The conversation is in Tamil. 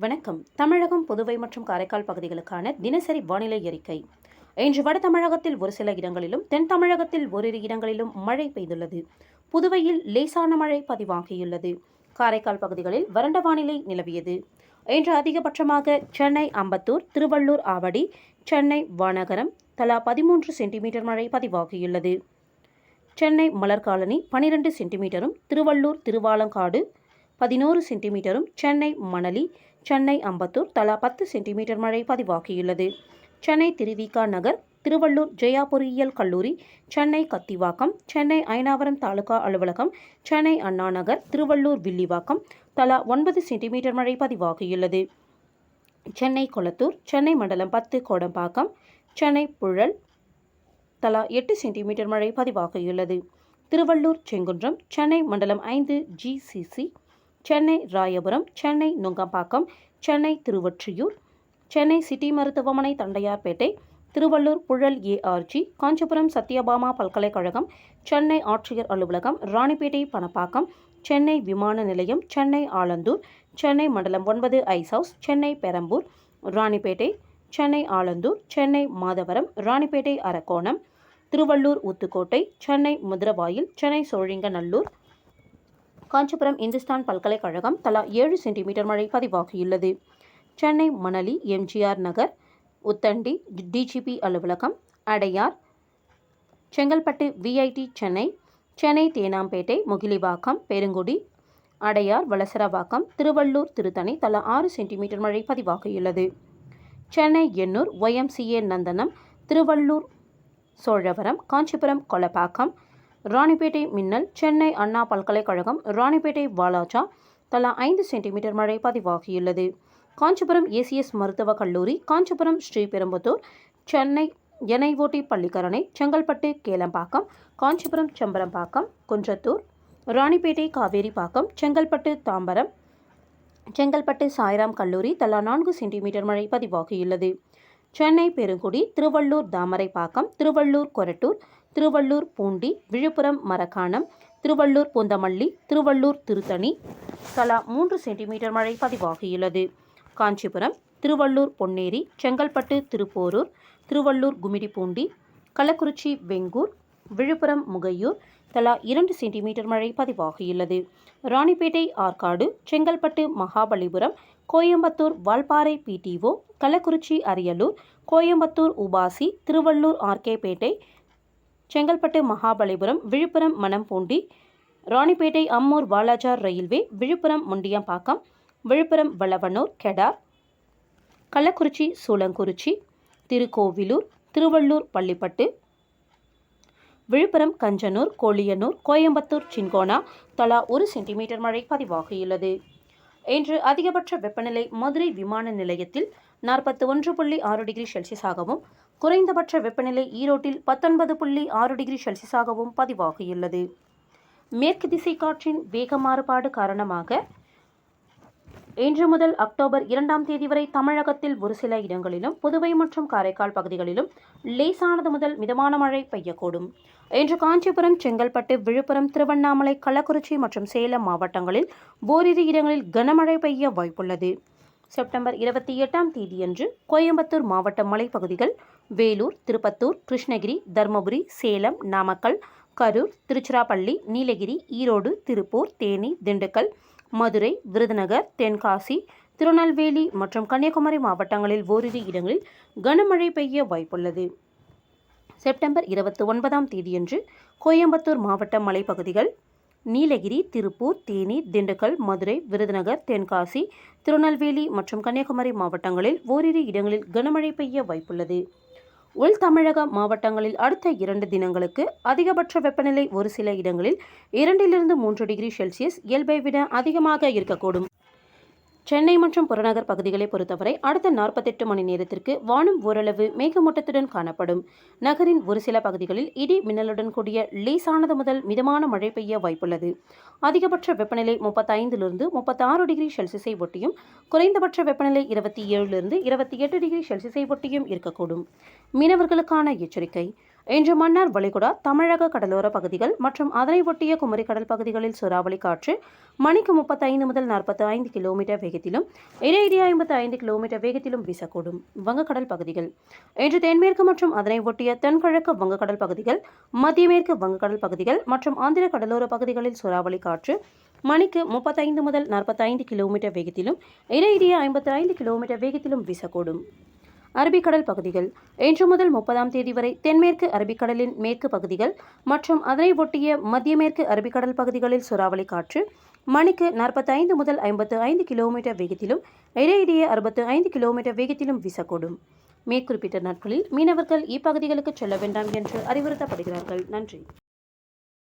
வணக்கம். தமிழகம், புதுவை மற்றும் காரைக்கால் பகுதிகளுக்கான தினசரி வானிலை அறிக்கை. இன்று வட தமிழகத்தில் ஒரு சில இடங்களிலும், தென் தமிழகத்தில் ஓரிரு இடங்களிலும் மழை பெய்துள்ளது. புதுவையில் லேசான மழை பதிவாகியுள்ளது. காரைக்கால் பகுதிகளில் வறண்ட வானிலை நிலவியது. இன்று அதிகபட்சமாக சென்னை அம்பத்தூர், திருவள்ளூர் ஆவடி, சென்னை வானகரம் தலா 13 சென்டிமீட்டர் மழை பதிவாகியுள்ளது. சென்னை மலர்காலனி 12 சென்டிமீட்டரும், திருவள்ளூர் திருவாலங்காடு 11 சென்டிமீட்டரும், சென்னை மணலி, சென்னை அம்பத்தூர் தலா 10 சென்டிமீட்டர் மழை பதிவாகியுள்ளது. சென்னை திருவிக நகர், திருவள்ளூர் ஜெயா பொறியியல் கல்லூரி, சென்னை கத்திவாக்கம், சென்னை அயனாவரம் தாலுகா அலுவலகம், சென்னை அண்ணா நகர், திருவள்ளூர் வில்லிவாக்கம் தலா 9 சென்டிமீட்டர் மழை பதிவாகியுள்ளது. சென்னை கொளத்தூர், சென்னை மண்டலம் 10 கோடம்பாக்கம், சென்னை புழல் தலா 8 சென்டிமீட்டர் மழை பதிவாகியுள்ளது. திருவள்ளூர் செங்குன்றம், சென்னை மண்டலம் 5 GCC, சென்னை ராயபுரம், சென்னை நுங்கம்பாக்கம், சென்னை திருவொற்றியூர், சென்னை சிட்டி மருத்துவமனை தண்டையார்பேட்டை, திருவள்ளூர் புழல் ARG, காஞ்சிபுரம் சத்யபாமா பல்கலைக்கழகம், சென்னை ஆட்சியர் அலுவலகம், ராணிப்பேட்டை பணப்பாக்கம், சென்னை விமான நிலையம், சென்னை ஆலந்தூர், சென்னை மண்டலம் 9 ஐஸ் ஹவுஸ், சென்னை பெரம்பூர், ராணிப்பேட்டை, சென்னை ஆலந்தூர், சென்னை மாதவரம், ராணிப்பேட்டை அரக்கோணம், திருவள்ளூர் ஊத்துக்கோட்டை, சென்னை முதிரவாயில், சென்னை சோழிங்கநல்லூர், காஞ்சிபுரம் இந்துஸ்தான் பல்கலைக்கழகம் தலா 7 சென்டிமீட்டர் மழை பதிவாகியுள்ளது. சென்னை மணலி, MGR நகர், உத்தண்டி, DGP அலுவலகம், அடையார், செங்கல்பட்டு VIT சென்னை, சென்னை தேனாம்பேட்டை, முகிலிவாக்கம், பெருங்குடி, அடையார், வளசரவாக்கம், திருவள்ளூர் திருத்தணி தலா 6 சென்டிமீட்டர் மழை பதிவாகியுள்ளது. சென்னை எண்ணூர், YMCA நந்தனம், திருவள்ளூர் சோழவரம், காஞ்சிபுரம் கொலப்பாக்கம், ராணிப்பேட்டை மின்னல், சென்னை அண்ணா பல்கலைக்கழகம், ராணிப்பேட்டை வாலாஜா தலா 5 சென்டிமீட்டர் மழை பதிவாகியுள்ளது. காஞ்சிபுரம் ACS மருத்துவக் கல்லூரி, காஞ்சிபுரம் ஸ்ரீபெரும்புதூர், சென்னை NIOT பள்ளிக்கரணை, செங்கல்பட்டு கேளம்பாக்கம், காஞ்சிபுரம் செம்பரம்பாக்கம், குன்றத்தூர், ராணிப்பேட்டை காவேரிப்பாக்கம், செங்கல்பட்டு தாம்பரம், செங்கல்பட்டு சாய்ராம் கல்லூரி தலா 4 சென்டிமீட்டர் மழை பதிவாகியுள்ளது. சென்னை பெருங்குடி, திருவள்ளூர் தாமரைப்பாக்கம், திருவள்ளூர் கொரட்டூர், திருவள்ளூர் பூண்டி, விழுப்புரம் மரக்காணம், திருவள்ளூர் பூந்தமல்லி, திருவள்ளூர் திருத்தணி தலா 3 சென்டிமீட்டர் மழை பதிவாகியுள்ளது. காஞ்சிபுரம், திருவள்ளூர் பொன்னேரி, செங்கல்பட்டு திருப்போரூர், திருவள்ளூர் கும்மிடிப்பூண்டி, கள்ளக்குறிச்சி வெங்கூர், விழுப்புரம் முகையூர் தலா 2 சென்டிமீட்டர் மழை பதிவாகியுள்ளது. ராணிப்பேட்டை ஆற்காடு, செங்கல்பட்டு மகாபலிபுரம், கோயம்புத்தூர் வால்பாறை PTO, கள்ளக்குறிச்சி அரியலூர், கோயம்புத்தூர் உபாசி, திருவள்ளூர் RKபேட்டை, செங்கல்பட்டு மகாபலிபுரம், விழுப்புரம் மணம்பூண்டி, ராணிப்பேட்டை அம்மூர் வாலாஜார் ரயில்வே, விழுப்புரம் முண்டியம்பாக்கம், விழுப்புரம் வளவனூர் கெடார், கள்ளக்குறிச்சி சூளங்குறிச்சி, திருக்கோவிலூர், திருவள்ளூர் பள்ளிப்பட்டு, விழுப்புரம் கஞ்சனூர், கோலியனூர், கோயம்புத்தூர் சின்கோனா தலா 1 சென்டிமீட்டர் மழை பதிவாகியுள்ளது. இன்று அதிகபட்ச வெப்பநிலை மதுரை விமான நிலையத்தில் 41.6 டிகிரி செல்சியஸாகவும், குறைந்தபட்ச வெப்பநிலை ஈரோட்டில் 19.6 டிகிரி செல்சியஸாகவும் பதிவாகியுள்ளது. மேற்கு திசை காற்றின் வேக மாறுபாடு காரணமாக இன்று முதல் அக்டோபர் 2ஆம் தேதி வரை தமிழகத்தில் ஒரு சில இடங்களிலும், புதுவை மற்றும் காரைக்கால் பகுதிகளிலும் லேசானது முதல் மிதமான மழை பெய்யக்கூடும். இன்று காஞ்சிபுரம், செங்கல்பட்டு, விழுப்புரம், திருவண்ணாமலை, கள்ளக்குறிச்சி மற்றும் சேலம் மாவட்டங்களில் ஓரிரு இடங்களில் கனமழை பெய்ய வாய்ப்புள்ளது. செப்டம்பர் 28ஆம் தேதியன்று கோயம்புத்தூர் மாவட்ட மலைப்பகுதிகள், வேலூர், திருப்பத்தூர், கிருஷ்ணகிரி, தருமபுரி, சேலம், நாமக்கல், கரூர், திருச்சிராப்பள்ளி, நீலகிரி, ஈரோடு, திருப்பூர், தேனி, திண்டுக்கல், மதுரை, விருதுநகர், தென்காசி, திருநெல்வேலி மற்றும் கன்னியாகுமரி மாவட்டங்களில் ஓரிரு இடங்களில் கனமழை பெய்ய வாய்ப்புள்ளது. செப்டம்பர் 29ஆம் தேதியன்று கோயம்புத்தூர் மாவட்ட மலைப்பகுதிகள், நீலகிரி, திருப்பூர், தேனி, திண்டுக்கல், மதுரை, விருதுநகர், தென்காசி, திருநெல்வேலி மற்றும் கன்னியாகுமரி மாவட்டங்களில் ஓரிரு இடங்களில் கனமழை பெய்ய வாய்ப்புள்ளது. உள் தமிழக மாவட்டங்களில் அடுத்த 2 தினங்களுக்கு அதிகபட்ச வெப்பநிலை ஒரு சில இடங்களில் 2 to 3 டிகிரி செல்சியஸ் இயல்பை விட அதிகமாக இருக்கக்கூடும். சென்னை மற்றும் புறநகர் பகுதிகளை பொறுத்தவரை அடுத்த 48 மணி நேரத்திற்கு வானம் ஓரளவு மேகமூட்டத்துடன் காணப்படும். நகரின் ஒரு சில பகுதிகளில் இடி மின்னலுடன் கூடிய லேசானது முதல் மிதமான மழை பெய்ய வாய்ப்புள்ளது. அதிகபட்ச வெப்பநிலை 35 to 36 டிகிரி செல்சியஸை ஒட்டியும், குறைந்தபட்ச வெப்பநிலை 27 to 28 டிகிரி செல்சியஸை ஒட்டியும் இருக்கக்கூடும். மீனவர்களுக்கான எச்சரிக்கை: இன்று மன்னார் வளைகுடா தமிழக கடலோர பகுதிகள் மற்றும் அதனை ஒட்டிய குமரி கடல் பகுதிகளில் சூறாவளி காற்று மணிக்கு 35 முதல் 45 கிலோமீட்டர் வேகத்திலும் இடையிடையே 55 கிலோமீட்டர் வேகத்திலும் வீசக்கூடும். வங்கக்கடல் பகுதிகள் இன்று தென்மேற்கு மற்றும் அதனை ஒட்டிய தென்கிழக்கு வங்கக்கடல் பகுதிகள், மத்திய மேற்கு வங்கக்கடல் பகுதிகள் மற்றும் ஆந்திர கடலோர பகுதிகளில் சூறாவளி காற்று மணிக்கு 35 முதல் 45 கிலோமீட்டர் வேகத்திலும் இடையிடையே 55 கிலோமீட்டர் வேகத்திலும் வீசக்கூடும். அரபிக்கடல் பகுதிகள் இன்று முதல் 30ஆம் தேதி வரை தென்மேற்கு அரபிக்கடலின் மேற்கு பகுதிகள் மற்றும் அதனை ஒட்டிய மத்திய மேற்கு அரபிக்கடல் பகுதிகளில் சூறாவளி காற்று மணிக்கு 45 முதல் 55 கிலோமீட்டர் வேகத்திலும் இடையிடையே 65 கிலோமீட்டர் வேகத்திலும் வீசக்கூடும். மேற்குறிப்பிட்ட நாட்களில் மீனவர்கள் இப்பகுதிகளுக்கு செல்ல வேண்டாம் என்று அறிவுறுத்தப்படுகிறார்கள். நன்றி.